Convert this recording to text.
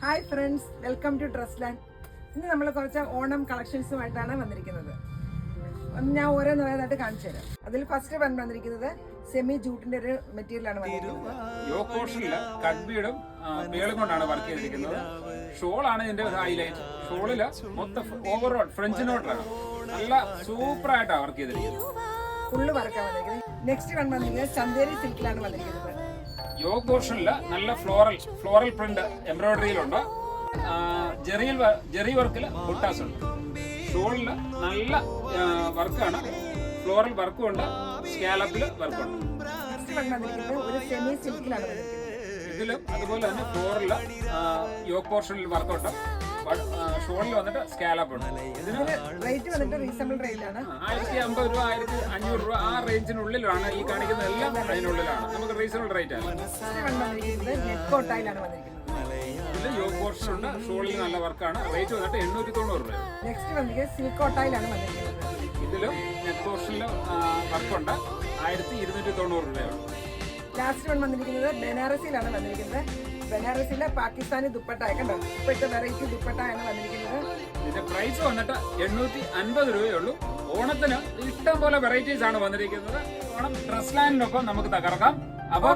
Hi friends, welcome to Dress Land. ഇന്ന് നമ്മൾ കുറച്ച് ഓണം കളക്ഷൻസുമായിട്ടാണ് വന്നിരിക്കുന്നത്. ഞാൻ ഓരോന്നോരോന്നായിട്ട് കാണിച്ചു തരാം. അതിൽ ഫസ്റ്റ് വന്നിരിക്കുന്നത് സെമി ജൂട്ടിന്റെ ഒരു മെറ്റീരിയലാണ് വന്നിരിക്കുന്നത്. കഡ്ബിയുടെ പേളും കൊണ്ടാണ് വർക്ക് ചെയ്തിരിക്കുന്നത്. ഷോളാണ് ഇതിന്റെ ഹൈലൈറ്റ്. ഷോളില് മൊത്തം ഓവറോൾ ഫ്രഞ്ച് നോട്ടാണ്. നല്ല സൂപ്പർ ആയിട്ടാണ് വർക്ക് ചെയ്തിരിക്കുന്നത്. ഫുള്ള് വർക്കാണ് വന്നിരിക്കുന്നത്. നെക്സ്റ്റ് വന്നിരിക്കുന്നത് ചന്തേരി സിൽക്കിലാണ് വന്നിരിക്കുന്നത്. യോഗ് പോർഷനില് നല്ല ഫ്ലോറൽ പ്രിന്റ് എംബ്രോയിഡറിയിലുണ്ട്. ജെറി വർക്കില് ബുട്ടാസ് ഉണ്ട്. ഷോളില് നല്ല വർക്കാണ്. ഫ്ലോറൽ വർക്കും ഉണ്ട്, സ്കാലപ്പില് വർക്കുണ്ട്. ഒരു സെമി സിൽക്കിലാണ് ഇതിലും അതുപോലെ തന്നെ ഫ്ലോറില് യോഗ് പോർഷനിൽ വർക്കുണ്ട്. ഷോളിൽ വന്നിട്ട് സ്കാലപ്പ് ഉണ്ട്. ഇതിന് റേറ്റ് വന്നിട്ട് റീസണബിൾ റേറ്റ് ആണ്. 1050 രൂപ 1500 രൂപ ആ റേഞ്ചിനുള്ളിലാണ്. ഈ കാണിക്കുന്ന എല്ലാം അതിനുള്ളിലാണ്. നമുക്ക് റീസണബിൾ റേറ്റ് ആണ്. ഇതിൽ യോഗ പോർഷൻ ഉണ്ട്. ഷോളിൽ നല്ല വർക്കാണ്. റേറ്റ് വന്നിട്ട് 890 രൂപ. നെക്സ്റ്റ് വന്നിരിക്കുന്നത് സിൽക്ക് കോട്ടയിലാണ് വന്നിരിക്കുന്നത്. ഇതിലും നെക്ക് പോർഷനിൽ വർക്കുണ്ട്. 1290 രൂപയാണ്. ലാസ്റ്റ് വന്നിരിക്കുന്നത് ബനാറസിയിലാണ് വന്നിരിക്കുന്നത്. ബനാറസിയിലെ പാകിസ്ഥാനി ദുപ്പട്ട കണ്ടോ, ഇപ്പോഴത്തെ വെറൈറ്റി ദുപ്പട്ടയാണ് വന്നിരിക്കുന്നത്. ഇതിന്റെ പ്രൈസ് വന്നിട്ട് 850 രൂപയുള്ളൂ. ഓണത്തിന് ഇഷ്ടം പോലെ വെറൈറ്റീസ് ആണ് വന്നിരിക്കുന്നത്. ഓണം ഡ്രസ് ലാൻഡിനൊപ്പം നമുക്ക് തകർക്കാം. അപ്പൊ